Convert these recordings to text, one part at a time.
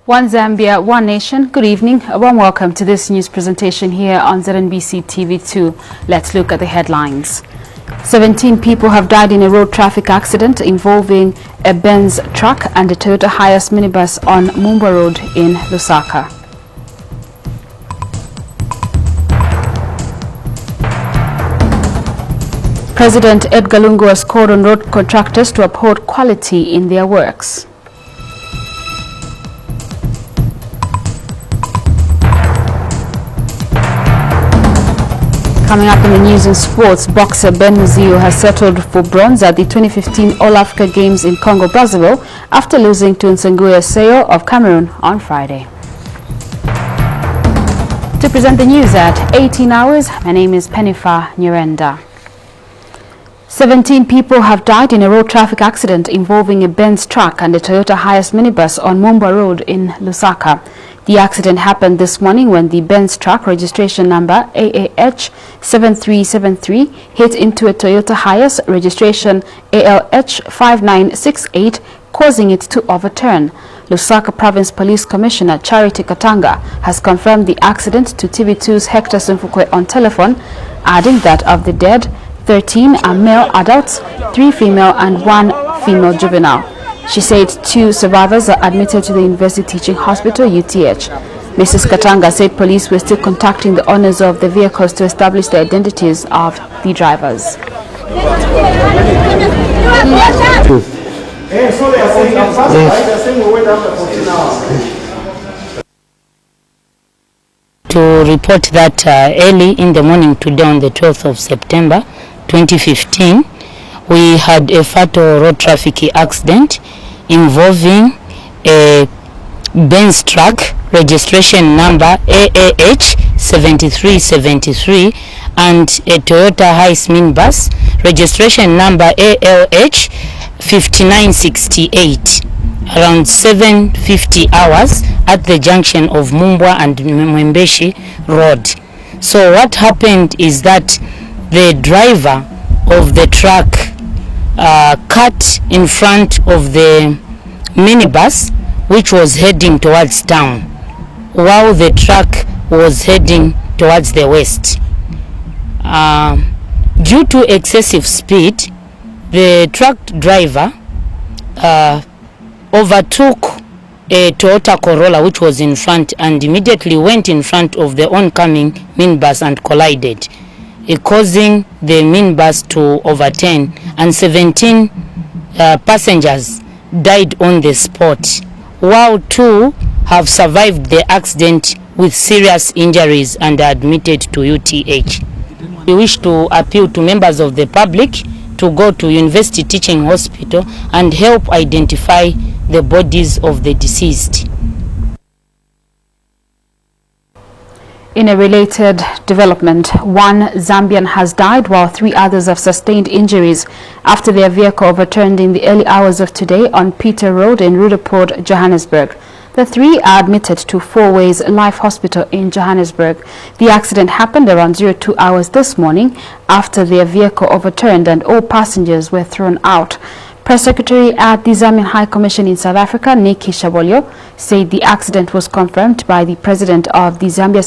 One Zambia, one nation. Good evening. A warm welcome to this news presentation here on ZNBC TV2. Let's look at the headlines. 17 people have died in a road traffic accident involving a Benz truck and a Toyota Hiace minibus on Mumba Road in Lusaka. President Edgar Lungu has called on road contractors to uphold quality in their works. Coming up in the news and sports, boxer Ben Muzio has settled for bronze at the 2015 All-Africa Games in Congo-Brazzaville after losing to Nsenguya Seyo of Cameroon on Friday. To present the news at 18 hours, my name is Pennifa Nyurenda. 17 people have died in a road traffic accident involving a Benz truck and a Toyota Hiace minibus on Mumba Road in Lusaka. The accident happened this morning when the Benz truck, registration number AAH 7373, hit into a Toyota Hiace, registration ALH 5968, causing it to overturn. Lusaka Province Police Commissioner Charity Katanga has confirmed the accident to TV2's Hector Simfukwe on telephone, adding that of the dead, 13 are male adults, 3 female and 1 female juvenile. She said 2 survivors are admitted to the University Teaching Hospital, UTH. Mrs. Katanga said police were still contacting the owners of the vehicles to establish the identities of the drivers. To report that early in the morning today on the 12th of September 2015, we had a fatal road traffic accident involving a Benz truck, registration number AAH 7373, and a Toyota Hiace minibus, registration number ALH 5968, around 7:50 hours at the junction of Mumbwa and Mwembeshi Road. So what happened is that the driver of the truck cut in front of the minibus, which was heading towards town, while the truck was heading towards the west. Due to excessive speed, the truck driver overtook a Toyota Corolla which was in front and immediately went in front of the oncoming minibus and collided, causing the minibus to overturn, and 17 passengers died on the spot, while 2 have survived the accident with serious injuries and are admitted to UTH. We wish to appeal to members of the public to go to University Teaching Hospital and help identify the bodies of the deceased. In a related development, 1 Zambian has died while 3 others have sustained injuries after their vehicle overturned in the early hours of today on Peter Road in Rudaport, Johannesburg. The 3 are admitted to 4 Ways Life Hospital in Johannesburg. The accident happened around 02 hours this morning after their vehicle overturned and all passengers were thrown out. Press Secretary at the Zambian High Commission in South Africa, Nikki Shabolyo, said the accident was confirmed by the president of the Zambia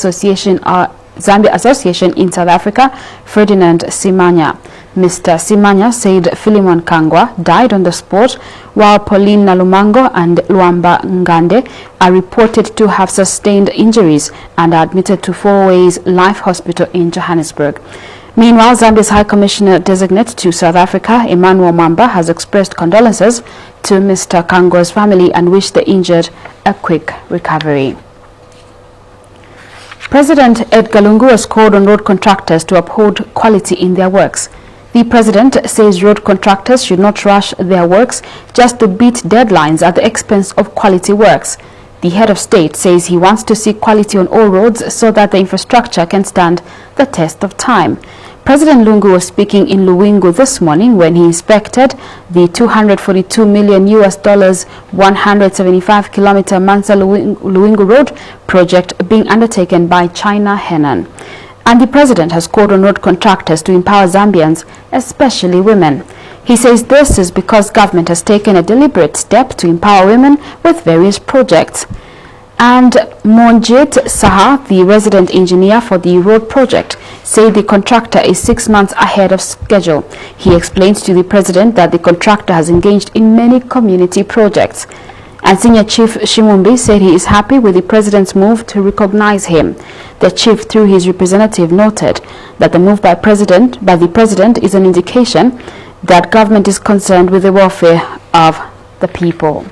Association in South Africa, Ferdinand Simanya. Mr. Simanya said Philemon Kangwa died on the spot, while Pauline Nalumango and Luamba Ngande are reported to have sustained injuries and are admitted to 4 Ways Life Hospital in Johannesburg. Meanwhile, Zambia's High Commissioner Designate to South Africa, Emmanuel Mamba, has expressed condolences to Mr. Kangwa's family and wished the injured a quick recovery. President Edgar Lungu has called on road contractors to uphold quality in their works. The president says road contractors should not rush their works just to beat deadlines at the expense of quality works. The head of state says he wants to see quality on all roads so that the infrastructure can stand the test of time. President Lungu was speaking in Luwingu this morning when he inspected the $242 million 175-kilometer Mansa-Luwingu Road project being undertaken by China Henan. And the president has called on road contractors to empower Zambians, especially women. He says this is because government has taken a deliberate step to empower women with various projects. And Monjit Saha, the resident engineer for the road project, said the contractor is 6 months ahead of schedule. He explained to the president that the contractor has engaged in many community projects. And Senior Chief Shimumbi said he is happy with the president's move to recognize him. The chief, through his representative, noted that the move by the president is an indication that government is concerned with the welfare of the people.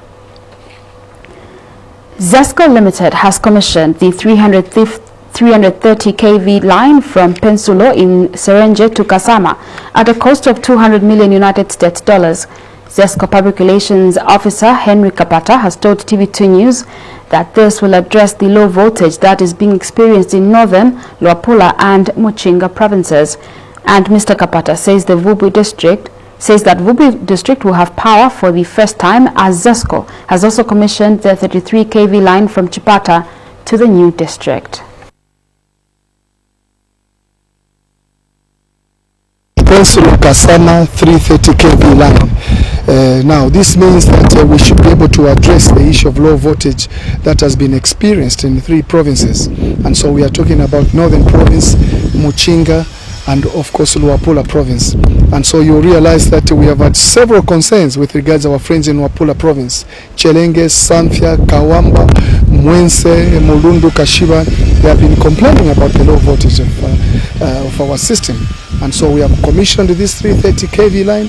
ZESCO Limited has commissioned the 330 kV line from Pensulo in Serenje to Kasama at a cost of 200 million United States dollars. ZESCO Public Relations Officer Henry Kapata has told TV2 News that this will address the low voltage that is being experienced in northern Luapula and Muchinga provinces. And Mr. Kapata says the Vubu district will have power for the first time, as ZESCO has also commissioned the 33 kV line from Chipata to the new district. Pensulo Kasama 330 kV line. Now this means that we should be able to address the issue of low voltage that has been experienced in 3 provinces, and so we are talking about Northern Province, Muchinga, and of course Luapula Province. And so you realize that we have had several concerns with regards to our friends in Luapula Province: Chelenge, Samfya, Kawamba, Mwense, Mulundu, Kashiba. They have been complaining about the low voltage of our system, and so we have commissioned this 330 kV line.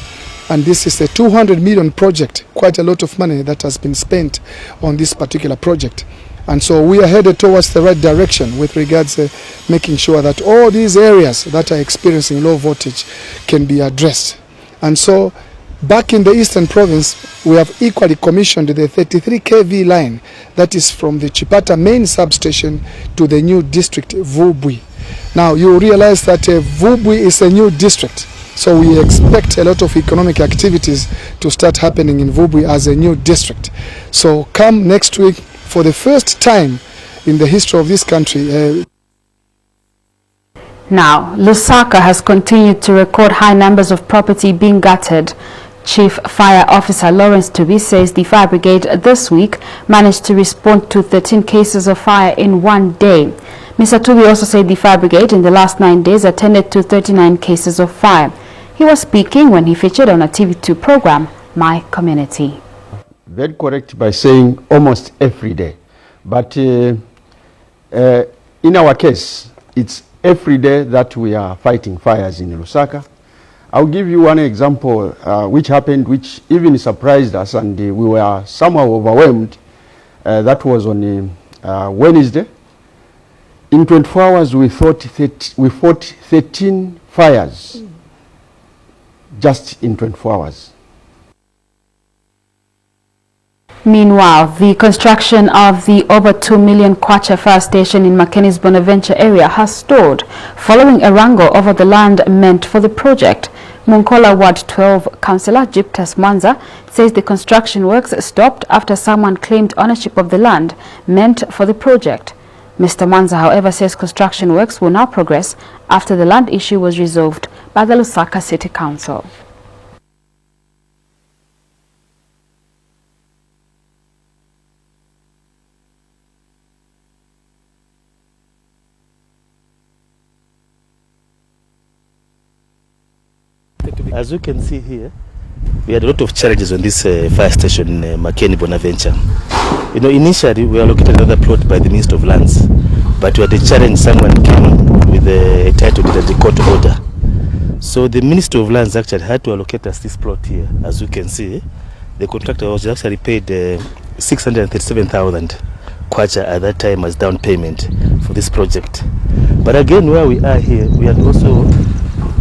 And this is a 200 million project, quite a lot of money that has been spent on this particular project. And so we are headed towards the right direction with regards to making sure that all these areas that are experiencing low voltage can be addressed. And so back in the Eastern Province, we have equally commissioned the 33 kV line that is from the Chipata main substation to the new district, Vubwi. Now you realize that Vubwi is a new district. So we expect a lot of economic activities to start happening in Vubwi as a new district. So come next week, for the first time in the history of this country. Now, Lusaka has continued to record high numbers of property being gutted. Chief Fire Officer Lawrence Tubi says the fire brigade this week managed to respond to 13 cases of fire in one day. Mr. Tubi also said the fire brigade in the last 9 days attended to 39 cases of fire. He was speaking when he featured on a TV2 program, My Community. Very correct by saying almost every day. But in our case, it's every day that we are fighting fires in Lusaka. I'll give you one example which happened, which even surprised us, and we were somehow overwhelmed. That was on Wednesday. In 24 hours, we fought 13 fires. Just in 24 hours. Meanwhile, the construction of the over 2 million Kwacha fire station in Makenis Bonaventure area has stalled following a wrangle over the land meant for the project. Munkola Ward 12 Councillor Gyptus Mwanza says the construction works stopped after someone claimed ownership of the land meant for the project. Mr. Mwanza, however, says construction works will now progress after the land issue was resolved by the Lusaka City Council. As you can see here, we had a lot of challenges on this fire station in Makeni Bonaventure. You know, initially we allocated another plot by the Minister of Lands, but we had a challenge. Someone came with a title deed and the court order. So the Minister of Lands actually had to allocate us this plot here. As you can see, the contractor was actually paid 637,000 kwacha at that time as down payment for this project. But again, where we are here, we had also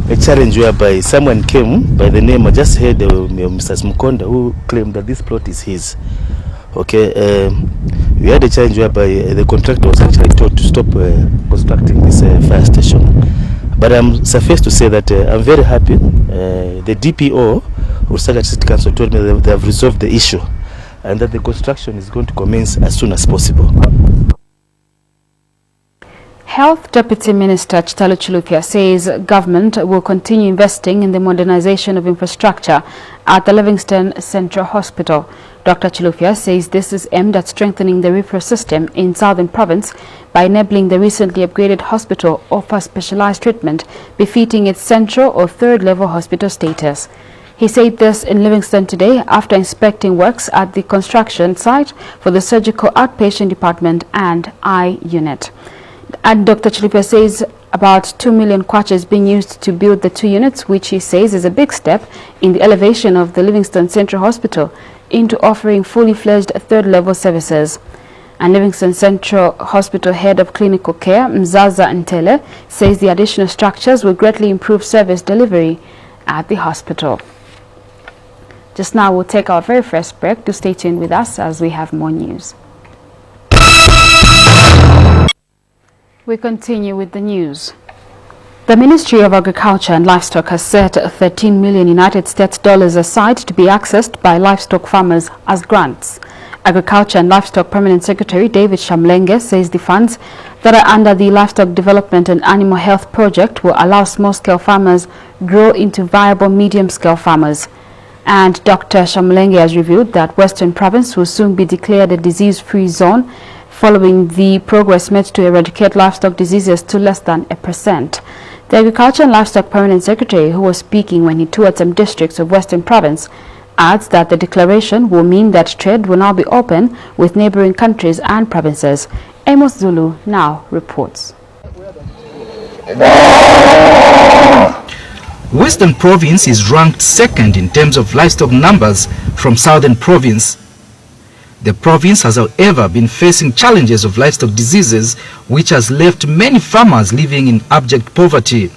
a challenge whereby someone came by the name, I just heard Mr. Smukonda, who claimed that this plot is his. Okay, we had a challenge whereby the contractor was actually told to stop constructing this fire station. But I'm suffice to say that I'm very happy. The DPO of Lusaka City Council told me that they have resolved the issue and that the construction is going to commence as soon as possible. Health Deputy Minister Chitalo Chilufya says government will continue investing in the modernization of infrastructure at the Livingstone Central Hospital. Dr. Chilufya says this is aimed at strengthening the referral system in Southern Province by enabling the recently upgraded hospital offer specialized treatment befitting its central or third-level hospital status. He said this in Livingstone today after inspecting works at the construction site for the surgical outpatient department and eye unit. And Dr. Chilufya says about 2 million kwacha is being used to build the 2 units, which he says is a big step in the elevation of the Livingstone Central Hospital into offering fully fledged third-level services. And Livingstone Central Hospital Head of Clinical Care, Mzaza Ntele, says the additional structures will greatly improve service delivery at the hospital. Just now, we'll take our very first break. Do stay tuned with us as we have more news. We continue with the news. The Ministry of Agriculture and Livestock has set 13 million United States dollars aside to be accessed by livestock farmers as grants. Agriculture and Livestock Permanent Secretary David Shamlenge says the funds that are under the Livestock Development and Animal Health Project will allow small-scale farmers grow into viable medium-scale farmers. And Dr. Shamlenge has revealed that Western Province will soon be declared a disease-free zone following the progress made to eradicate livestock diseases to less than 1%. The Agriculture and Livestock Permanent Secretary, who was speaking when he toured some districts of Western Province, adds that the declaration will mean that trade will now be open with neighboring countries and provinces. Amos Zulu now reports. Western Province is ranked second in terms of livestock numbers from Southern Province. The province has, however, been facing challenges of livestock diseases, which has left many farmers living in abject poverty.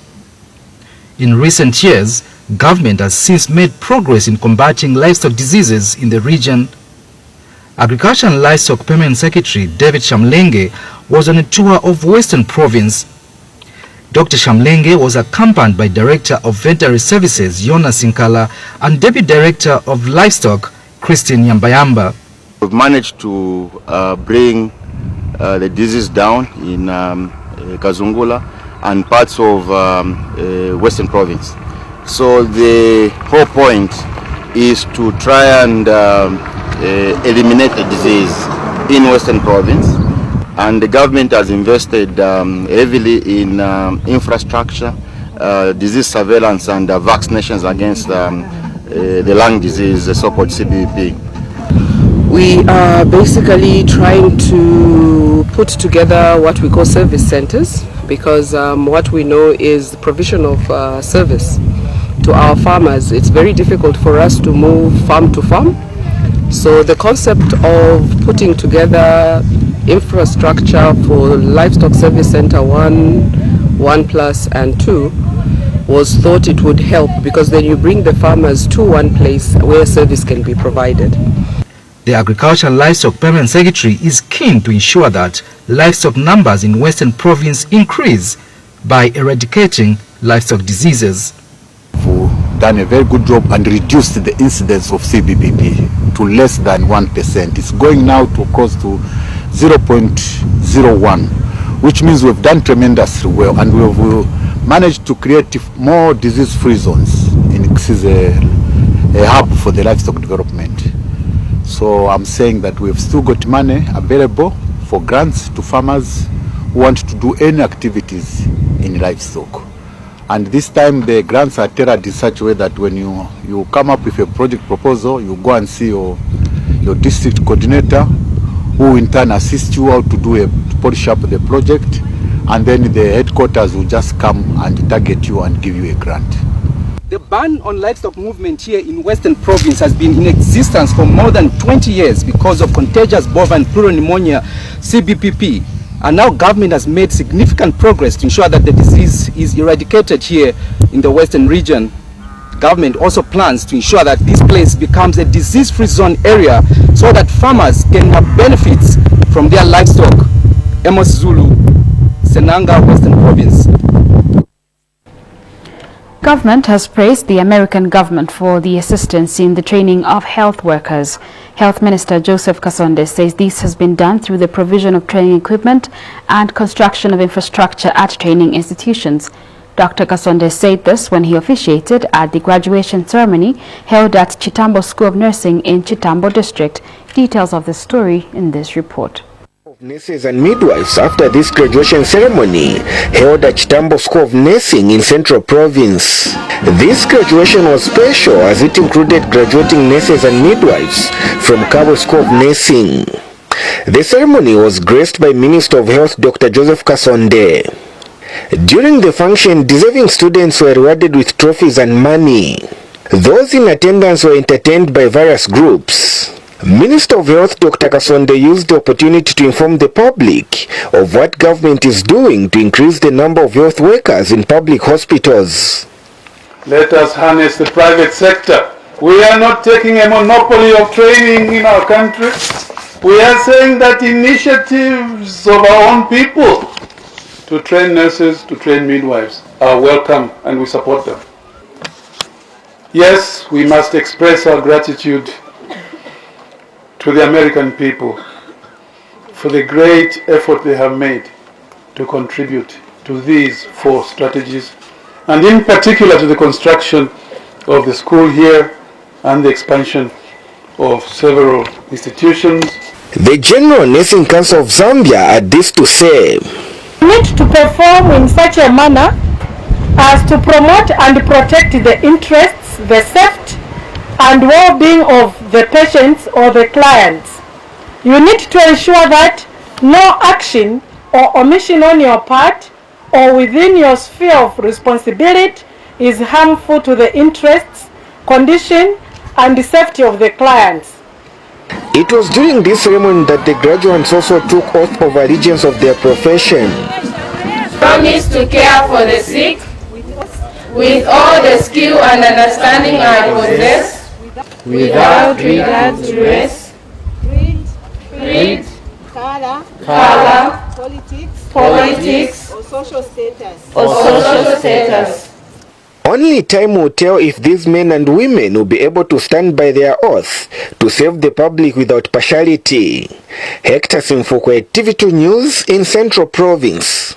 In recent years, government has since made progress in combating livestock diseases in the region. Agriculture and Livestock Permanent Secretary David Shamlenge was on a tour of Western Province. Dr. Shamlenge was accompanied by Director of Veterinary Services Jonas Sinkala and Deputy Director of Livestock Christine Yambayamba. We've managed to bring the disease down in Kazungula and parts of Western Province. So the whole point is to try and eliminate the disease in Western Province, and the government has invested heavily in infrastructure, disease surveillance and vaccinations against the lung disease, the so-called CBP. We are basically trying to put together what we call service centers, because what we know is the provision of service to our farmers. It's very difficult for us to move farm to farm. So the concept of putting together infrastructure for Livestock Service Center 1, 1 Plus and 2 was thought it would help, because then you bring the farmers to one place where service can be provided. The Agriculture and Livestock Permanent Secretary is keen to ensure that livestock numbers in Western Province increase by eradicating livestock diseases. We've done a very good job and reduced the incidence of CBPP to less than 1%. It's going now to close to 0.01, which means we've done tremendously well, and we've managed to create more disease-free zones. This is a hub for the livestock development. So I'm saying that we've still got money available for grants to farmers who want to do any activities in livestock. And this time the grants are tailored in such a way that when you come up with a project proposal, you go and see your district coordinator, who in turn assist you how to polish up the project, and then the headquarters will just come and target you and give you a grant. The ban on livestock movement here in Western Province has been in existence for more than 20 years because of contagious bovine pleuropneumonia, CBPP. And now government has made significant progress to ensure that the disease is eradicated here in the Western region. Government also plans to ensure that this place becomes a disease-free zone area so that farmers can have benefits from their livestock. Amos Zulu, Senanga, Western Province. Government has praised the American government for the assistance in the training of health workers. Health Minister Joseph Kasonde says this has been done through the provision of training equipment and construction of infrastructure at training institutions. Dr. Kasonde said this when he officiated at the graduation ceremony held at Chitambo School of Nursing in Chitambo District. Details of the story in this report. Nurses and midwives after this graduation ceremony held at Chitambo School of Nursing in Central Province. This graduation was special as it included graduating nurses and midwives from Cabo School of Nursing. The ceremony was graced by Minister of Health Dr. Joseph Kasonde. During the function, deserving students were rewarded with trophies and money. Those in attendance were entertained by various groups. Minister of Health Dr. Kasonde used the opportunity to inform the public of what government is doing to increase the number of health workers in public hospitals. Let us harness the private sector. We are not taking a monopoly of training in our country. We are saying that initiatives of our own people to train nurses, to train midwives are welcome and we support them. Yes, we must express our gratitude to the American people for the great effort they have made to contribute to these 4 strategies, and in particular to the construction of the school here and the expansion of several institutions. The General Nursing Council of Zambia had this to say. We need to perform in such a manner as to promote and protect the interests, the safety and well-being of the patients or the clients. You need to ensure that no action or omission on your part or within your sphere of responsibility is harmful to the interests, condition and the safety of the clients. It was during this ceremony that the graduates also took oath of allegiance of their profession. Promise to care for the sick with all the skill and understanding I possess, without regard to race, creed, color, politics, or social status. Only time will tell if these men and women will be able to stand by their oath to serve the public without partiality. Hector Simfukwe, TV2 News in Central Province.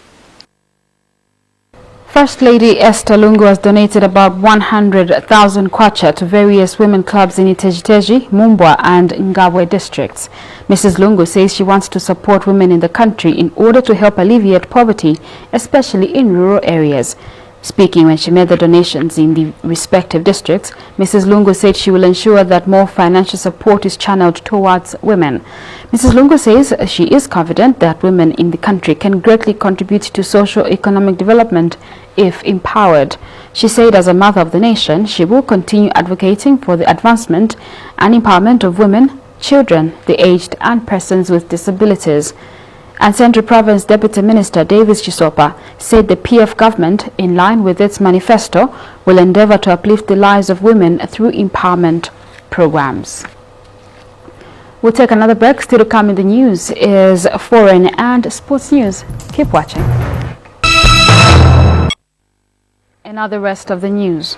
First Lady Esther Lungu has donated about 100,000 kwacha to various women clubs in Itejiteji, Mumbwa and Ngabwe districts. Mrs. Lungu says she wants to support women in the country in order to help alleviate poverty, especially in rural areas. Speaking when she made the donations in the respective districts, Mrs. Lungu said she will ensure that more financial support is channeled towards women. Mrs. Lungu says she is confident that women in the country can greatly contribute to socio-economic development if empowered. She said as a mother of the nation, she will continue advocating for the advancement and empowerment of women, children, the aged and persons with disabilities. And Central Province Deputy Minister Davis Chisopa said the PF government, in line with its manifesto, will endeavor to uplift the lives of women through empowerment programs. We'll take another break. Still to come in the news is foreign and sports news. Keep watching. And now the rest of the news.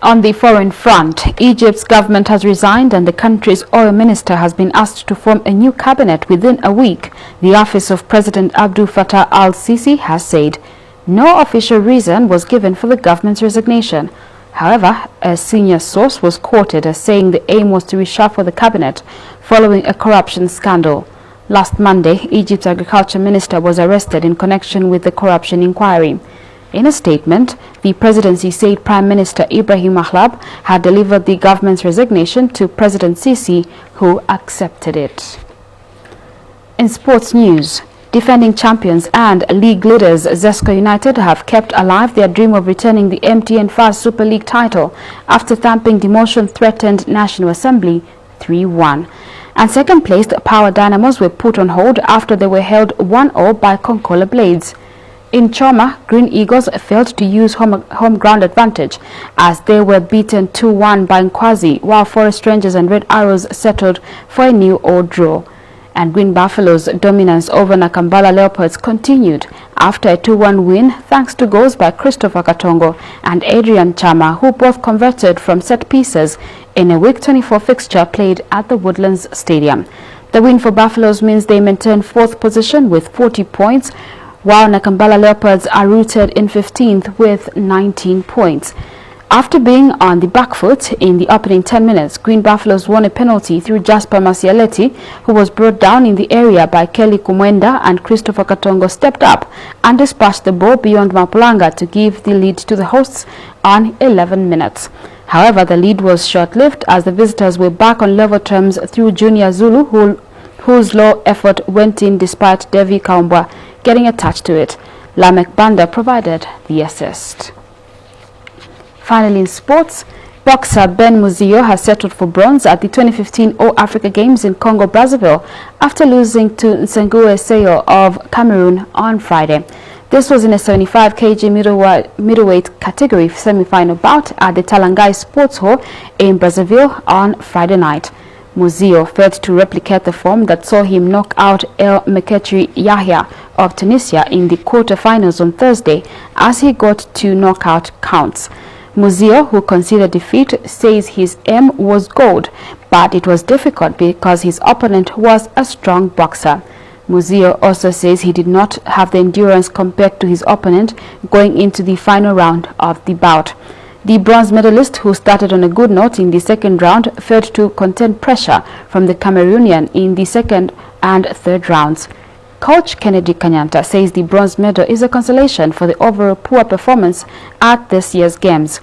On the foreign front, Egypt's government has resigned and the country's oil minister has been asked to form a new cabinet within a week. The office of President Abdel Fattah al-Sisi has said no official reason was given for the government's resignation. However, a senior source was quoted as saying the aim was to reshuffle the cabinet following a corruption scandal. Last Monday, Egypt's agriculture minister was arrested in connection with the corruption inquiry. In a statement, the presidency said Prime Minister Ibrahim Mahlab had delivered the government's resignation to President Sisi, who accepted it. In sports news, defending champions and league leaders Zesco United have kept alive their dream of returning the MTN FAS Super League title after thumping demotion-threatened National Assembly 3-1. And second-placed Power Dynamos were put on hold after they were held 1-0 by Konkola Blades. In Choma, Green Eagles failed to use home ground advantage as they were beaten 2-1 by Nkwazi, while Forest Rangers and Red Arrows settled for a 0-0 draw. and Green Buffaloes' dominance over Nakambala Leopards continued after a 2-1 win thanks to goals by Christopher Katongo and Adrian Chama, who both converted from set pieces in a Week 24 fixture played at the Woodlands Stadium. The win for Buffaloes means they maintain 4th position with 40 points, while Nakambala Leopards are rooted in 15th with 19 points. After being on the back foot in the opening 10 minutes, Green Buffaloes won a penalty through Jasper Masialeti, who was brought down in the area by Kelly Kumwenda, and Christopher Katongo stepped up and dispatched the ball beyond Mapulanga to give the lead to the hosts on 11 minutes. However, the lead was short-lived as the visitors were back on level terms through Junior Zulu, whose low effort went in despite Devi Kaumbwa getting attached to it. Lamek Banda provided the assist. Finally, in sports, boxer Ben Muzio has settled for bronze at the 2015 All-Africa Games in Congo-Brazzaville after losing to Nsengue Seyo of Cameroon on Friday. This was in a 75 kg middleweight category semi-final bout at the Talangai Sports Hall in Brazzaville on Friday night. Muzio failed to replicate the form that saw him knock out El Meketri Yahya of Tunisia in the quarter-finals on Thursday as he got 2 knockout counts. Muzio, who conceded defeat, says his aim was gold, but it was difficult because his opponent was a strong boxer. Muzio also says he did not have the endurance compared to his opponent going into the final round of the bout. The bronze medalist, who started on a good note in the second round, failed to contain pressure from the Cameroonian in the second and third rounds. Coach Kennedy Kanyanta says the bronze medal is a consolation for the overall poor performance at this year's Games.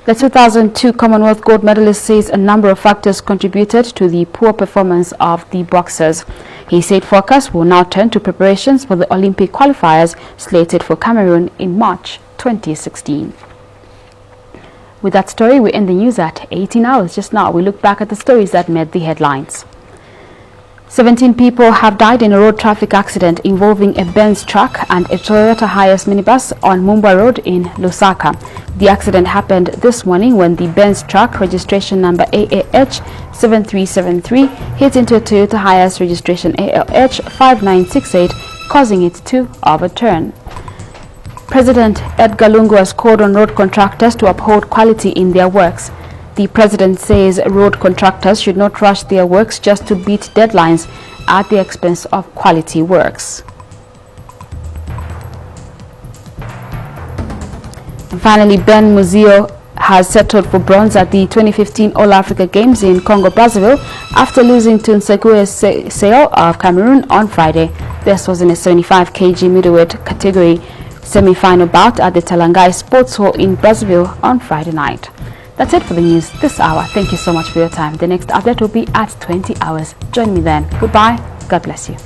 The 2002 Commonwealth gold medalist says a number of factors contributed to the poor performance of the boxers. He said focus will now turn to preparations for the Olympic qualifiers slated for Cameroon in March 2016. With that story, we end the news at 18 hours. Just now, we look back at the stories that made the headlines. 17 people have died in a road traffic accident involving a Benz truck and a Toyota Hiace minibus on Mumba Road in Lusaka. The accident happened this morning when the Benz truck, registration number AAH 7373, hit into a Toyota Hiace registration ALH 5968, causing it to overturn. President Edgar Lungu has called on road contractors to uphold quality in their works. The president says road contractors should not rush their works just to beat deadlines at the expense of quality works. And finally, Ben Muzio has settled for bronze at the 2015 All-Africa Games in Congo-Brazzaville after losing to Nsengue Seyo of Cameroon on Friday. This was in a 75 kg middleweight category semi-final bout at the Talangai Sports Hall in Brazzaville on Friday night. That's it for the news this hour. Thank you so much for your time. The next update will be at 20 hours. Join me then. Goodbye. God bless you.